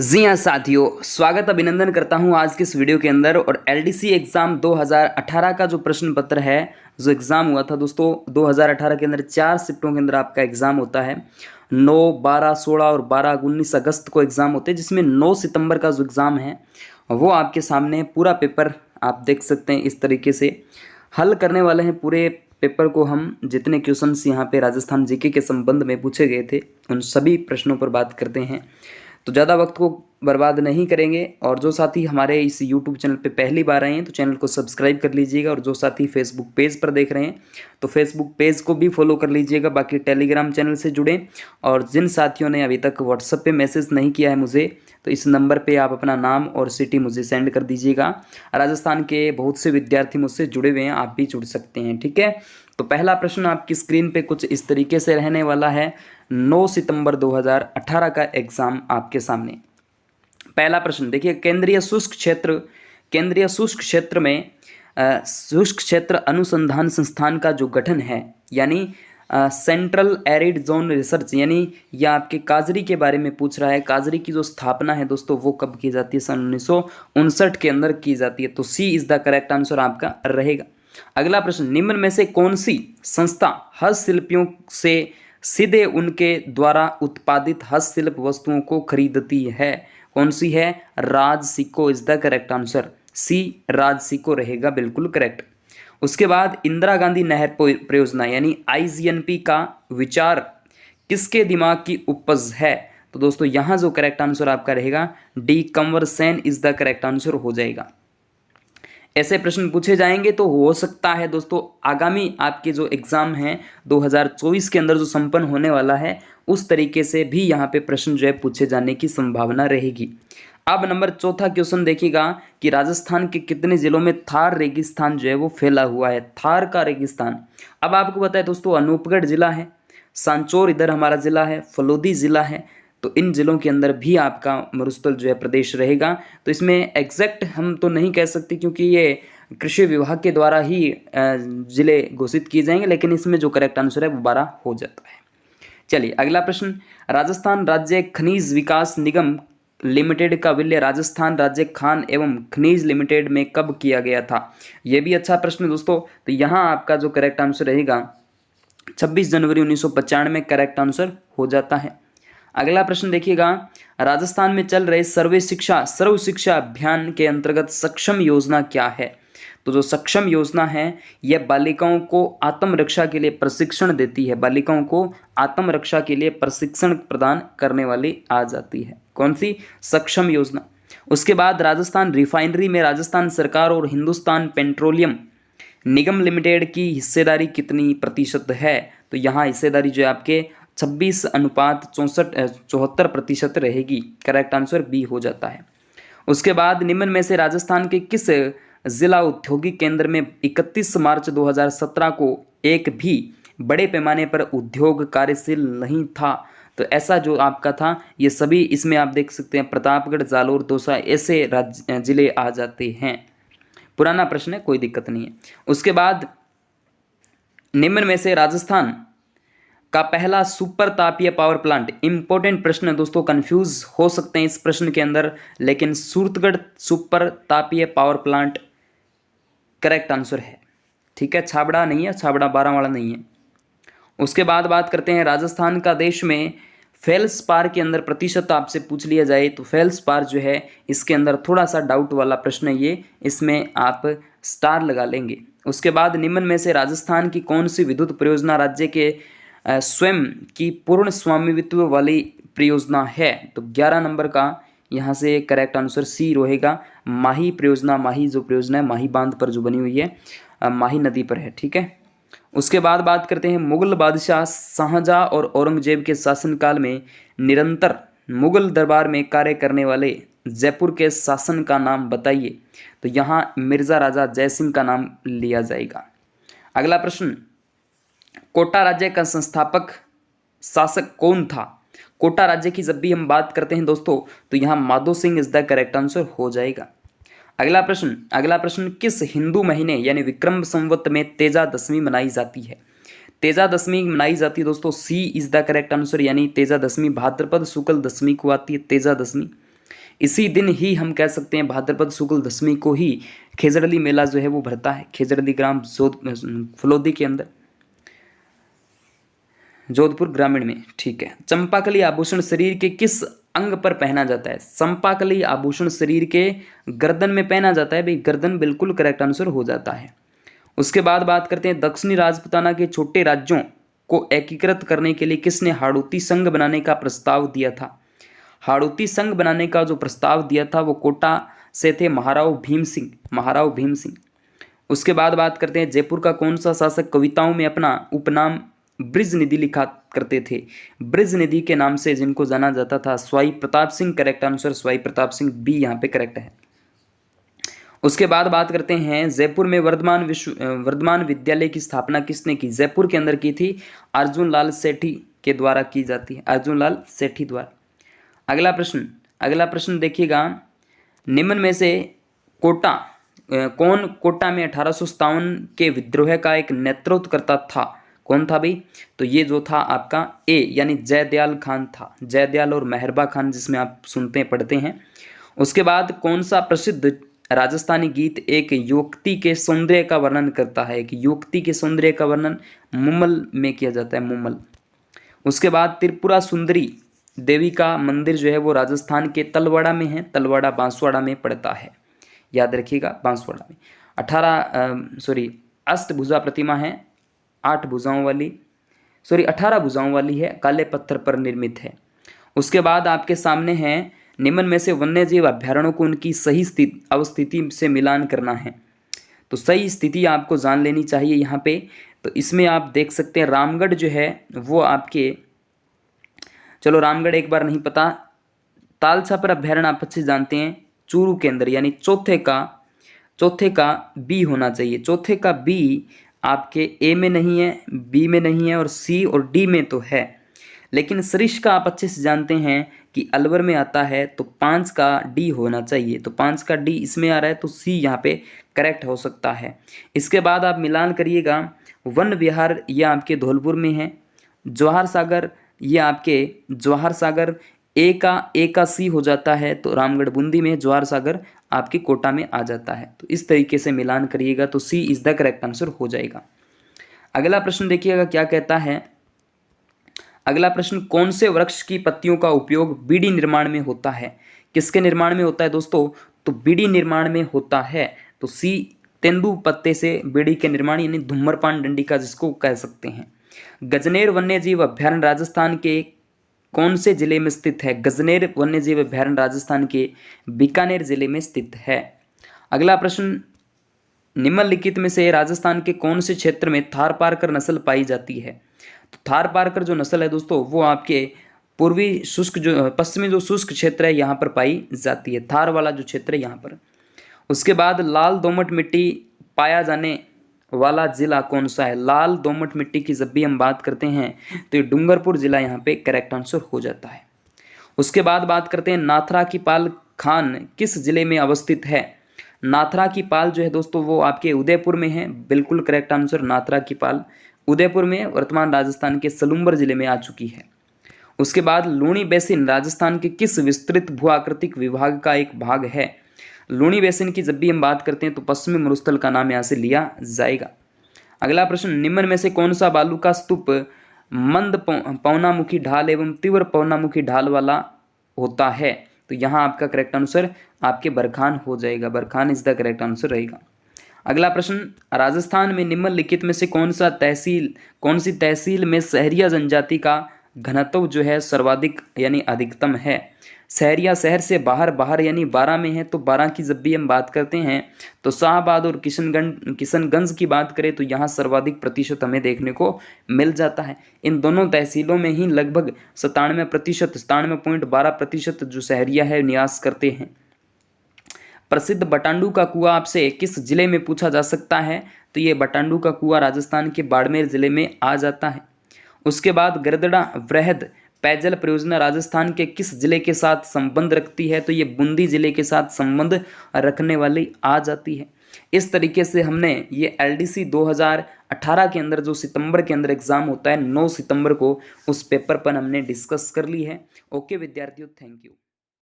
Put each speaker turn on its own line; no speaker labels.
जी हाँ साथियों, स्वागत अभिनंदन करता हूँ आज के इस वीडियो के अंदर। और एलडीसी एग्ज़ाम 2018 का जो प्रश्न पत्र है, जो एग्ज़ाम हुआ था दोस्तों 2018 के अंदर 4 शिफ्टों के अंदर आपका एग्ज़ाम होता है। 9, 12, 16 और 12, 19 अगस्त को एग्ज़ाम होते हैं, जिसमें 9 सितंबर का जो एग्ज़ाम है वो आपके सामने है। पूरा पेपर आप देख सकते हैं, इस तरीके से हल करने वाले हैं पूरे पेपर को हम। जितने क्वेश्चंस यहाँ पे राजस्थान जीके के संबंध में पूछे गए थे, उन सभी प्रश्नों पर बात करते हैं। तो ज़्यादा वक्त को बर्बाद नहीं करेंगे। और जो साथी हमारे इस यूट्यूब चैनल पे पहली बार आए हैं तो चैनल को सब्सक्राइब कर लीजिएगा। और जो साथी फेसबुक पेज पर देख रहे हैं तो फेसबुक पेज को भी फॉलो कर लीजिएगा। बाकी टेलीग्राम चैनल से जुड़ें। और जिन साथियों ने अभी तक व्हाट्सएप पे मैसेज नहीं किया है मुझे, तो इस नंबर पे आप अपना नाम और सिटी मुझे सेंड कर दीजिएगा। राजस्थान के बहुत से विद्यार्थी मुझसे जुड़े हुए हैं, आप भी जुड़ सकते हैं, ठीक है। तो पहला प्रश्न आपकी स्क्रीन पे कुछ इस तरीके से रहने वाला है। 9 सितंबर 2018 का एग्जाम आपके सामने। पहला प्रश्न देखिए, केंद्रीय शुष्क क्षेत्र में शुष्क क्षेत्र अनुसंधान संस्थान का जो गठन है, यानी सेंट्रल एरिड जोन रिसर्च, यानी यह आपके काजरी के बारे में पूछ रहा है। काजरी की जो स्थापना है दोस्तों वो कब की जाती है? सन 1959 के अंदर की जाती है। तो सी इज द करेक्ट आंसर आपका रहेगा। अगला प्रश्न, निम्न में से कौन सी संस्था हस्तशिल्पियों से सीधे उनके द्वारा उत्पादित हस्तशिल्प वस्तुओं को खरीदती है? कौन सी है? राजसिको इज द करेक्ट आंसर। सी राजसिको रहेगा, बिल्कुल करेक्ट। उसके बाद इंदिरा गांधी नहर परियोजना यानी आईजीएनपी का विचार किसके दिमाग की उपज है? तो दोस्तों यहां जो करेक्ट आंसर आपका रहेगा D, Kanwar Sen is the correct answer हो जाएगा। ऐसे प्रश्न पूछे जाएंगे तो हो सकता है दोस्तों आगामी आपके जो एग्जाम हैं 2024 के अंदर जो संपन्न होने वाला है, उस तरीके से भी यहाँ पे प्रश्न जो है पूछे जाने की संभावना रहेगी। अब नंबर चौथा क्वेश्चन देखिएगा कि राजस्थान के कितने जिलों में थार रेगिस्तान जो है वो फैला हुआ है? थार का रेगिस्तान, अब आपको पता है दोस्तों अनूपगढ़ जिला है, सांचौर इधर हमारा जिला है, फलोदी जिला है। तो इन जिलों के अंदर भी आपका मरुस्थल जो है प्रदेश रहेगा। तो इसमें एग्जैक्ट हम तो नहीं कह सकते क्योंकि ये कृषि विभाग के द्वारा ही जिले घोषित किए जाएंगे, लेकिन इसमें जो करेक्ट आंसर है वो 12 हो जाता है। चलिए अगला प्रश्न, राजस्थान राज्य खनिज विकास निगम लिमिटेड का विलय राजस्थान राज्य खान एवं खनिज लिमिटेड में कब किया गया था? यह भी अच्छा प्रश्न दोस्तों। तो यहाँ आपका जो करेक्ट आंसर रहेगा 26 जनवरी 1995 में करेक्ट आंसर हो जाता है। अगला प्रश्न देखिएगा, राजस्थान में चल रहे सर्व शिक्षा अभियान के अंतर्गत सक्षम योजना क्या है? तो जो सक्षम योजना है यह बालिकाओं को आत्मरक्षा के लिए प्रशिक्षण देती है। बालिकाओं को आत्मरक्षा के लिए प्रशिक्षण प्रदान करने वाली आ जाती है। कौन सी? सक्षम योजना। उसके बाद राजस्थान रिफाइनरी में राजस्थान सरकार और हिंदुस्तान पेट्रोलियम निगम लिमिटेड की हिस्सेदारी कितनी प्रतिशत है? तो यहाँ हिस्सेदारी जो है आपके 26:74% रहेगी। करेक्ट आंसर बी हो जाता है। उसके बाद निम्न में से राजस्थान के किस जिला औद्योगिक केंद्र में 31 मार्च 2017 को एक भी बड़े पैमाने पर उद्योग कार्यशील नहीं था? तो ऐसा जो आपका था, ये सभी इसमें आप देख सकते हैं प्रतापगढ़, जालोर, दौसा ऐसे जिले आ जाते हैं। पुराना प्रश्न है, कोई दिक्कत नहीं है। उसके बाद निम्न में से राजस्थान का पहला सुपर तापीय पावर प्लांट, इंपॉर्टेंट प्रश्न है दोस्तों, कंफ्यूज हो सकते हैं इस प्रश्न के अंदर, लेकिन सूरतगढ़ सुपर तापीय पावर प्लांट करेक्ट आंसर है, ठीक है। छाबड़ा नहीं है, छाबड़ा बारावाड़ा नहीं है। उसके बाद बात करते हैं राजस्थान का देश में फेल्सपार के अंदर प्रतिशत आपसे पूछ लिया जाए तो फेल्सपार जो है इसके अंदर थोड़ा सा डाउट वाला प्रश्न है ये, इसमें आप स्टार लगा लेंगे। उसके बाद निम्न में से राजस्थान की कौन सी विद्युत परियोजना राज्य के स्वयं की पूर्ण स्वामित्व वाली परियोजना है? तो 11 नंबर का यहाँ से करेक्ट आंसर सी रहेगा। माही परियोजना, माही जो परियोजना है माही बांध पर जो बनी हुई है, माही नदी पर है, ठीक है। उसके बाद बात करते हैं मुगल बादशाह शाहजहां और औरंगजेब के शासनकाल में निरंतर मुगल दरबार में कार्य करने वाले जयपुर के शासन का नाम बताइए। तो यहाँ मिर्जा राजा जयसिंह का नाम लिया जाएगा। अगला प्रश्न, कोटा राज्य का संस्थापक शासक कौन था? कोटा राज्य की जब भी हम बात करते हैं दोस्तों तो यहाँ Madho Singh is the correct answer हो जाएगा। अगला प्रश्न, किस हिंदू महीने यानी विक्रम संवत में तेजा दशमी मनाई जाती है? तेजा दशमी मनाई जाती है दोस्तों, सी इज द करेक्ट आंसर, यानी तेजा दशमी भाद्रपद शुक्ल दशमी को आती है तेजा दशमी। इसी दिन ही हम कह सकते हैं भाद्रपद शुक्ल दशमी को ही खेजड़ली मेला जो है वो भरता है, खेजड़ली ग्राम फलोदी के अंदर, जोधपुर ग्रामीण में। ठीक है। चंपाकली आभूषण शरीर के किस अंग पर पहना जाता है? चंपाकली आभूषण शरीर के गर्दन में पहना जाता है। भाई गर्दन बिल्कुल करेक्ट आंसर हो जाता है। उसके बाद बात करते हैं दक्षिणी राजपुताना के छोटे राज्यों को एकीकृत करने के लिए किसने हाड़ौती संघ बनाने का प्रस्ताव दिया था? हाड़ौती संघ बनाने का जो प्रस्ताव दिया था वो कोटा से थे महाराव भीम सिंह, महाराव भीम सिंह। उसके बाद बात करते हैं जयपुर का कौन सा शासक कविताओं में अपना उपनाम ब्रिज निधि लिखा करते थे? ब्रिज निधि के नाम से जिनको जाना जाता था Sawai Pratap Singh, correct answer Sawai Pratap Singh, B यहाँ पे करेक्ट है। उसके बाद बात करते हैं जयपुर में वर्धमान विद्यालय की स्थापना किसने की? जयपुर के अंदर की थी अर्जुन लाल सेठी के द्वारा की जाती है, अर्जुन लाल सेठी द्वारा। अगला प्रश्न देखिएगा, निम्न में से कौन कोटा में 1857 के विद्रोह का एक नेतृत्व करता था? कौन था भाई? तो ये जो था आपका ए यानी जयदयाल खान था, जयदयाल और मेहरबा खान जिसमें आप सुनते पढ़ते हैं। उसके बाद कौन सा प्रसिद्ध राजस्थानी गीत एक युवती के सौंदर्य का वर्णन करता है? एक युवती के सौंदर्य का वर्णन मुमल में किया जाता है, मुमल। उसके बाद त्रिपुरा सुंदरी देवी का मंदिर जो है वो राजस्थान के तलवाड़ा में है, तलवाड़ा बांसवाड़ा में पड़ता है, याद रखिएगा बांसवाड़ा में। 18 प्रतिमा है, 18 भुजाओं वाली है, काले पत्थर पर निर्मित है। उसके बाद आपके सामने है निम्न में से वन्य जीव अभ्यारण्यों को उनकी सही अवस्थिति से मिलान करना है। तो सही स्थिति आपको जान लेनी चाहिए यहाँ पे। तो इसमें आप देख सकते हैं रामगढ़ जो है वो आपके, चलो रामगढ़ एक बार नहीं पता, तालछापर अभ्यारण्य आप अच्छे जानते हैं चूरू के अंदर, यानी चौथे का बी होना चाहिए। चौथे का बी आपके ए में नहीं है, बी में नहीं है और सी और डी में तो है, लेकिन सरिश का आप अच्छे से जानते हैं कि अलवर में आता है, तो 5 का डी होना चाहिए। तो 5 का डी इसमें आ रहा है, तो सी यहाँ पे करेक्ट हो सकता है। इसके बाद आप मिलान करिएगा, वन विहार ये आपके धौलपुर में है, जवाहर सागर ये आपके जवाहर सागर ए का सी हो जाता है, तो रामगढ़ बूंदी में, जवाहर सागर आपके कोटा में आ जाता है। तो इस तरीके से मिलान करिएगा तो सी इज द करेक्ट आंसर हो जाएगा। अगला प्रश्न देखिएगा क्या कहता है। अगला प्रश्न, कौन से वृक्ष की पत्तियों का उपयोग बीड़ी निर्माण में होता है? किसके निर्माण में होता है दोस्तों? तो बीड़ी निर्माण में होता है। तो सी, तेंदू पत्ते से बीड़ी के निर्माण यानी धूम्रपान डंडिका जिसको कह सकते हैं। गजनेर वन्यजीव अभ्यारण्य राजस्थान के कौन से जिले में स्थित है? गजनेर वन्यजीव अभ्यारण्य राजस्थान के बीकानेर जिले में स्थित है। अगला प्रश्न, निम्नलिखित में से राजस्थान के कौन से क्षेत्र में थारपारकर नस्ल पाई जाती है? तो थारपारकर जो नस्ल है दोस्तों वो आपके पश्चिमी जो शुष्क क्षेत्र है यहाँ पर पाई जाती है, थार वाला जो क्षेत्र है यहाँ पर। उसके बाद लाल दोमट मिट्टी पाया जाने वाला जिला कौन सा है? लाल दोमट मिट्टी की जब भी हम बात करते हैं तो ये डूंगरपुर जिला यहाँ पे करेक्ट आंसर हो जाता है। उसके बाद बात करते हैं नाथरा की पाल खान किस जिले में अवस्थित है? नाथरा की पाल जो है दोस्तों वो आपके उदयपुर में है, बिल्कुल करेक्ट आंसर नाथरा की पाल उदयपुर में, वर्तमान राजस्थान के सलूम्बर जिले में आ चुकी है। उसके बाद लूणी बेसिन राजस्थान के किस विस्तृत भू आकृतिक विभाग का एक भाग है? लूणी बेसिन की जब भी हम बात करते हैं तो पश्चिमी मरुस्थल का नाम यहाँ से लिया जाएगा। अगला प्रश्न, निम्न में से कौन सा बालू का स्तूप मंद पवनामुखी ढाल एवं तीव्र पवनामुखी ढाल वाला होता है? तो यहाँ आपका करेक्ट आंसर आपके बरखान हो जाएगा, barchan is the correct answer रहेगा। अगला प्रश्न, राजस्थान में निम्नलिखित में से कौन सी तहसील में सहरिया जनजाति का घनत्व जो है सर्वाधिक यानी अधिकतम है? सहरिया शहर से बाहर यानी 12 में है, तो 12 की जब भी हम बात करते हैं तो शाहबाद और किशनगंज की बात करें तो यहाँ सर्वाधिक प्रतिशत हमें देखने को मिल जाता है। इन दोनों तहसीलों में ही लगभग 97.12% जो सहरिया है निवास करते हैं। प्रसिद्ध बटांडू का कुआं आपसे किस जिले में पूछा जा सकता है? तो ये बटांडू का कुआं राजस्थान के बाड़मेर जिले में आ जाता है। उसके बाद गरदड़ा वृहद पेयजल परियोजना राजस्थान के किस जिले के साथ संबंध रखती है? तो ये बूंदी जिले के साथ संबंध रखने वाली आ जाती है। इस तरीके से हमने ये LDC 2018 के अंदर जो सितंबर के अंदर एग्जाम होता है 9 सितंबर को, उस पेपर पर हमने डिस्कस कर ली है। ओके विद्यार्थियों, थैंक यू।